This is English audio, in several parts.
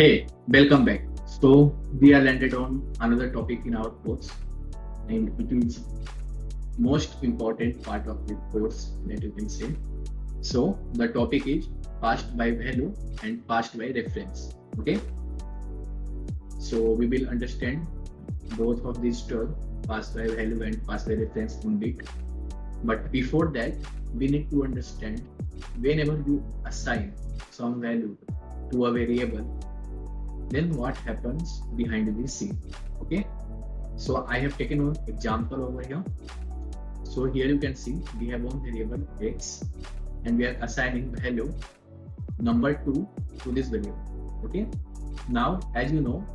Hey, welcome back. So we are landed on another topic in our course, and it is most important part of the course that you can say. So the topic is passed by value and passed by reference. Okay. So we will understand both of these terms, passed by value and passed by reference in bit. But before that, we need to understand whenever we assign some value to a variable, then what happens behind the scene. Okay, so I have taken one example over here. So here you can see we have one variable x and we are assigning value number 2 to this variable. Okay, now as you know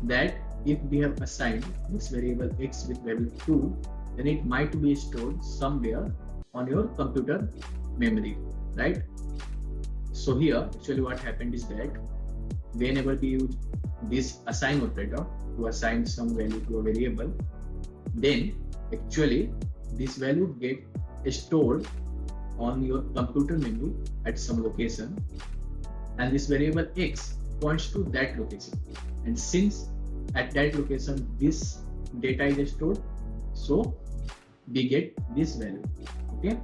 that if we have assigned this variable x with value 2, then it might be stored somewhere on your computer memory, right? So here actually what happened is that whenever we use this assign operator to assign some value to a variable, then actually this value get stored on your computer memory at some location, and this variable x points to that location, and since at that location this data is stored, so we get this value. Okay,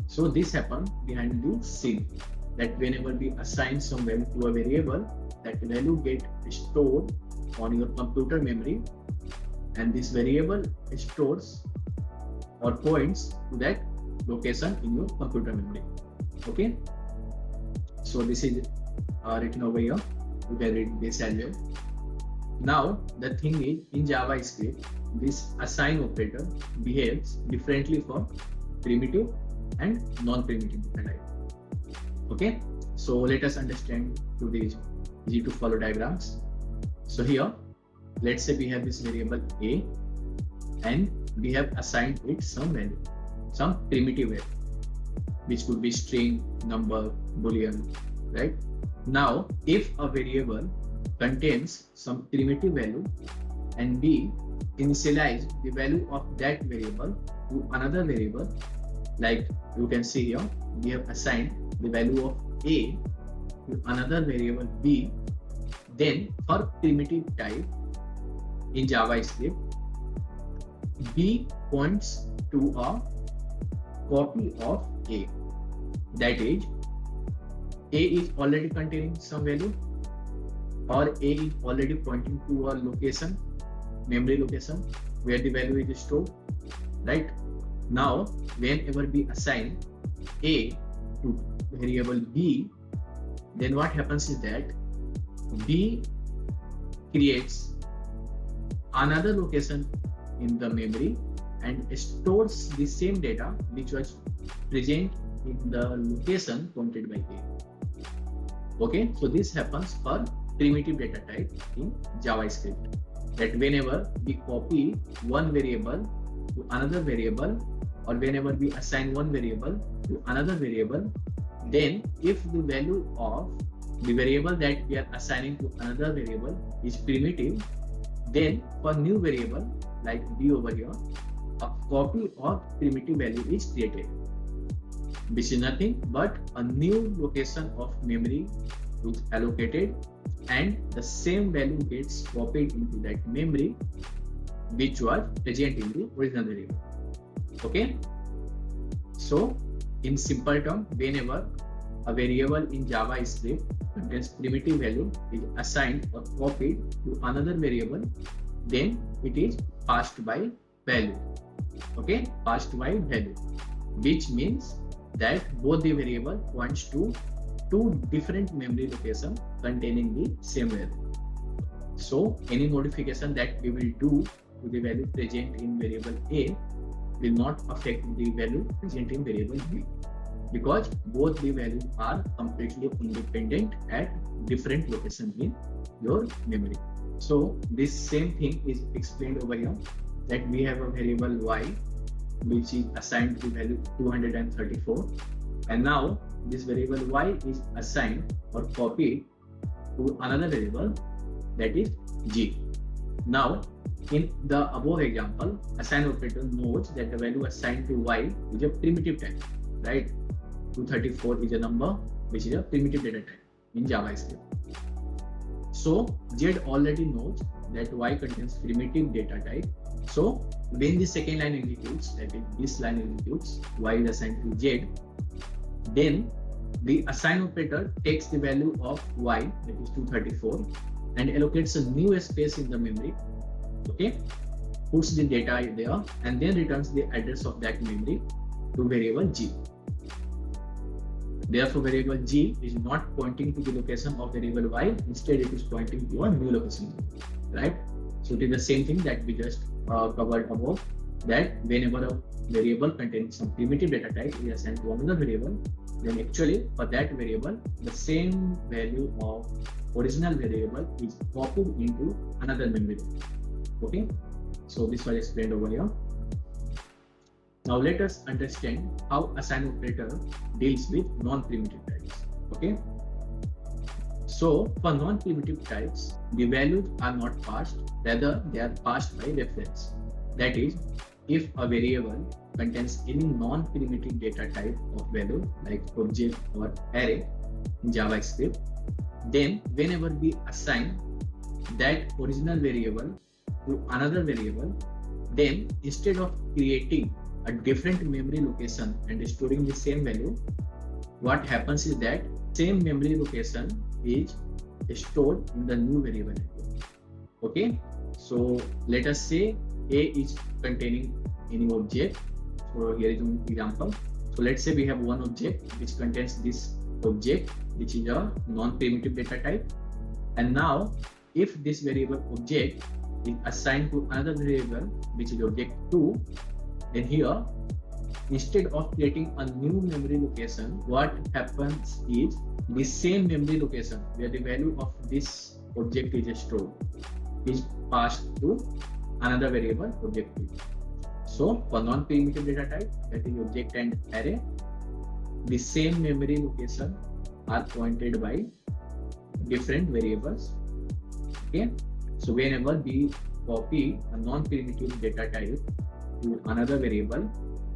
so this happens behind the scene, that whenever we assign some value to a variable, that value get stored on your computer memory, and this variable stores or points to that location in your computer memory. Okay, so this is written over here. You can read this as well. Now the thing is, in JavaScript this assign operator behaves differently for primitive and non-primitive data type. Okay, so let us understand through these easy to follow diagrams. So here let's say we have this variable a and we have assigned it some value, some primitive value, which could be string, number, boolean, right? Now if a variable contains some primitive value and we initialize the value of that variable to another variable, like you can see here we have assigned the value of a to another variable b, then for primitive type in JavaScript, b points to a copy of a, that is a is already containing some value or a is already pointing to a location, memory location where the value is stored, right? Now whenever we assign a to variable b, then what happens is that b creates another location in the memory and stores the same data which was present in the location pointed by a. Okay, so this happens for primitive data type in JavaScript, that whenever we copy one variable to another variable, or whenever we assign one variable to another variable, then if the value of the variable that we are assigning to another variable is primitive, then for new variable like b over here, a copy of primitive value is created, which is nothing but a new location of memory is allocated, and the same value gets copied into that memory which was present in the original variable. Okay, so in simple term, whenever a variable in JavaScript contains primitive value is assigned or copied to another variable, then it is passed by value. Okay, passed by value, which means that both the variable points to two different memory locations containing the same value. So any modification that we will do to the value present in variable a will not affect the value present in variable b, because both the values are completely independent at different locations in your memory. So this same thing is explained over here, that we have a variable y which is assigned to the value 234, and now this variable y is assigned or copied to another variable, that is g. Now in the above example, assign operator knows that the value assigned to y is a primitive type, right? 234 is a number which is a primitive data type in JavaScript. So Z already knows that Y contains primitive data type. So when the second line executes, that is this line executes, Y is assigned to Z, then the assign operator takes the value of Y, that is 234, and allocates a new space in the memory. Okay, puts the data there and then returns the address of that memory to variable G. Therefore, variable G is not pointing to the location of variable Y, instead it is pointing to a new location, right? So it is the same thing that we just covered above, that whenever a variable containing some primitive data type is assigned to another variable, then actually for that variable, the same value of original variable is copied into another memory. Okay, so this was explained over here. Now let us understand how assign operator deals with non-primitive types. Okay. So for non-primitive types, the values are not passed, rather they are passed by reference. That is, if a variable contains any non-primitive data type of value like object or array in JavaScript, then whenever we assign that original variable to another variable, then instead of creating a different memory location and storing the same value, what happens is that same memory location is stored in the new variable. Okay, so let us say A is containing any object. So here is an example. So let's say we have one object which contains this object, which is a non-primitive data type. And now if this variable object is assigned to another variable, which is object 2, then here, instead of creating a new memory location, what happens is the same memory location where the value of this object is stored is passed to another variable, object 2. So for non-primitive data type, that is object and array, the same memory location are pointed by different variables. Okay, so whenever we copy a non-primitive data type to another variable,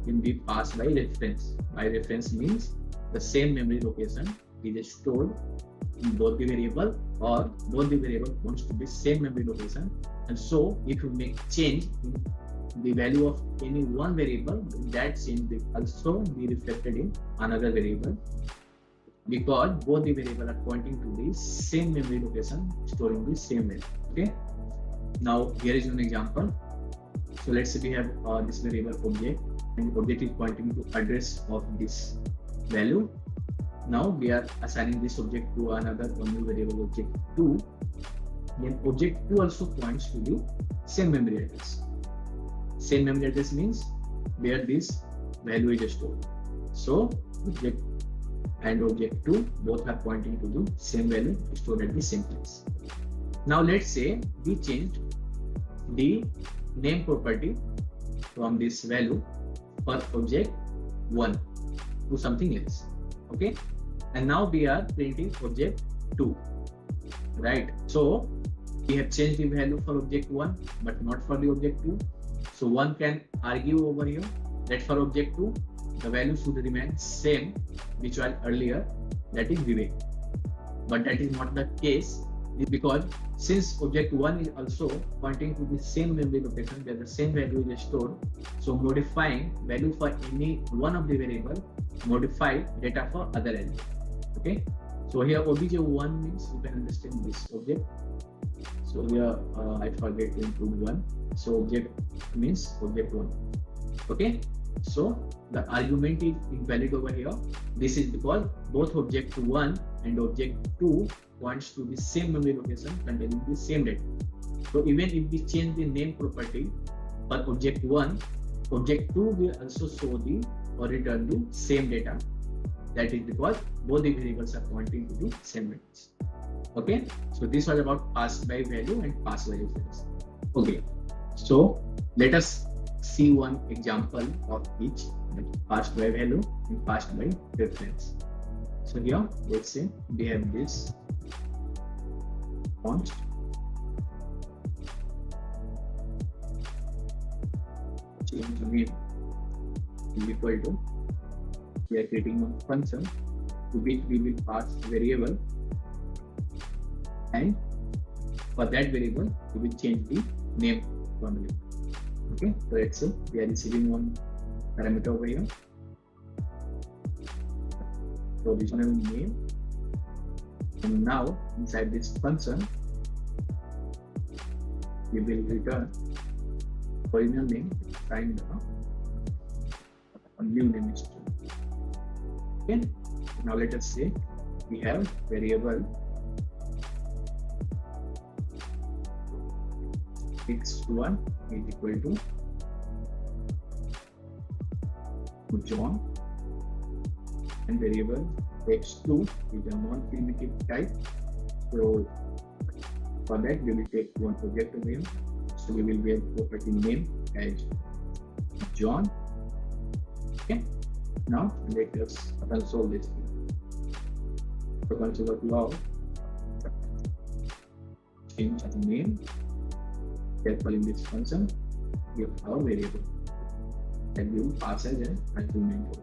will be passed by reference. By reference means the same memory location is stored in both the variable, or both the variable wants to be same memory location. And so if you make change in the value of any one variable, that change will also be reflected in another variable, because both the variables are pointing to the same memory location, storing the same value. Okay. Now here is an example. So let's say we have this variable object, and object is pointing to address of this value. Now we are assigning this object to another new variable, object 2. Then object 2 also points to the same memory address. Same memory address means where this value is stored. So object and object 2 both are pointing to the same value stored at the same place. Now let's say we changed the name property from this value for object 1 to something else. Okay, and now we are printing object 2, right? So we have changed the value for object 1 but not for the object 2. So one can argue over here that for object 2 the value should remain same which was earlier, that is Vivek. But that is not the case, because since object 1 is also pointing to the same memory location where the same value is stored, so modifying value for any one of the variable modify data for other element. Okay, so here obj1 means you can understand this object. So here I forget to include 1. So object means object 1. Okay, so the argument is invalid over here. This is because both object 1 and object 2 points to the same memory location containing the same data. So even if we change the name property for object 1, object 2 will also show the or return the same data. That is because both the variables are pointing to the same values. Okay, so this was about passed by value and passed by reference. Okay, so let us see one example of each, passed by value and passed by reference. So here, let's say we have this const change again is equal to, we are creating a function to which we will pass variable and for that variable, we will change the name only. Okay, so let's say we are receiving one parameter over here, original name, and now inside this function we will return original name signed a new name string. Okay, now let us say we have variable x1 is equal to John, and variable x2 is a non-primitive type. So for that we will take one object over here. So we will get property name as John. Okay, now let us console this. So console log change the name, therefore in this function give our variable and we will pass as an argument.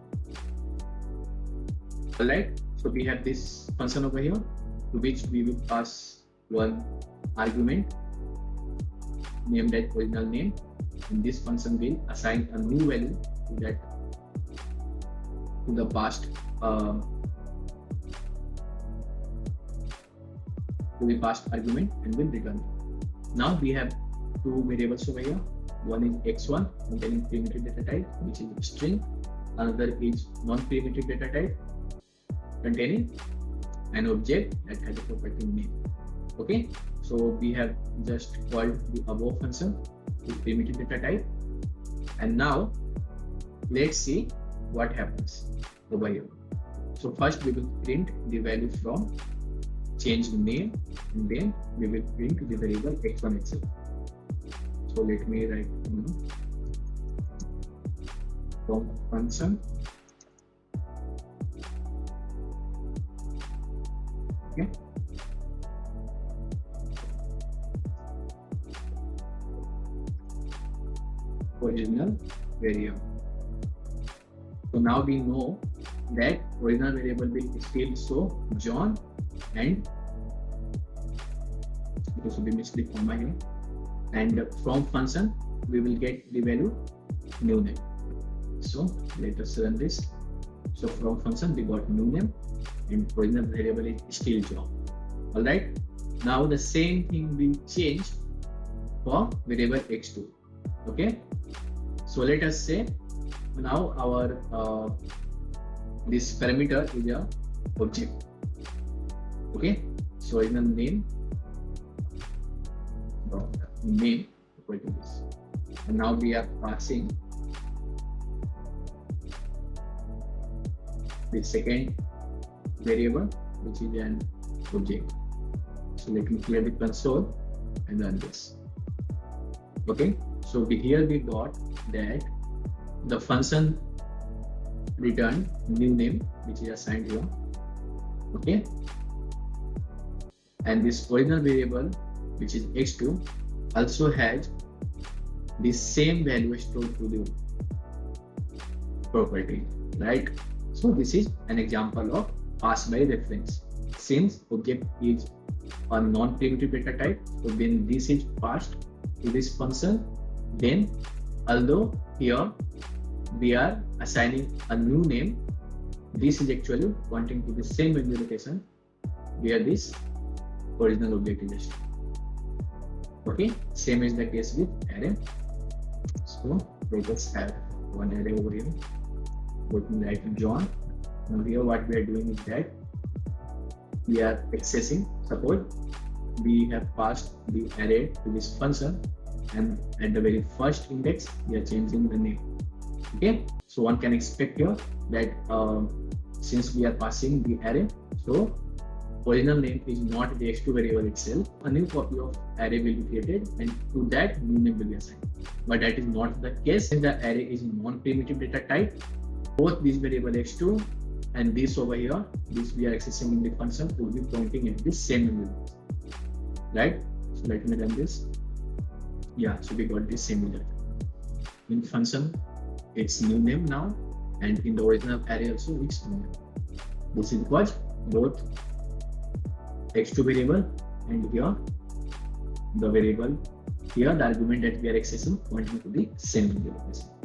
Alright, so we have this function over here to which we will pass one argument named as original name, and this function will assign a new value to that, to the past argument, and will return it. Now we have two variables over here. One is x1 containing primitive data type, which is string. Another is non-primitive data type containing an object that has a property name. Okay, so we have just called the above function with primitive data type, and now let's see what happens over here. So first we will print the value from change name, and then we will print the variable x1 itself. So let me write from function okay original variable. So now we know that original variable will still show John, and this will be missed the comma here, and from function we will get the value new name. So let us run this. So from function we got new name and original variable is still John. Alright, now the same thing will change for variable x2. Okay, so let us say now our this parameter is a object. Okay, so original name equal to this, and now we are passing the second variable, which is an object. So let me clear the console and run this. Okay, so here we got that the function returned new name, which is assigned here. Okay, and this original variable, which is x2, also has the same value stored to the property, right? So this is an example of pass by reference. Since object is a non-primitive data type, so when this is passed to this function, then although here we are assigning a new name, this is actually pointing to the same memory location where this original object is. Okay, same is the case with array. So let us have one array over here. Let me write John. Now here what we are doing is that we are accessing, suppose we have passed the array to this function, and at the very first index we are changing the name. Okay, so one can expect here that since we are passing the array, so original name is not the x2 variable itself. A new copy of array will be created, and to that new name will be assigned. But that is not the case. Since the array is non-primitive data type, both this variable x2 and this over here, this we are accessing in the function, will be pointing at the same memory, right? So let me run this. Yeah, so we got this same result. In function, it's new name now, and in the original array also it's new name. This is what both x2 variable and here the variable here, the argument that we are accessing pointing to the same variable.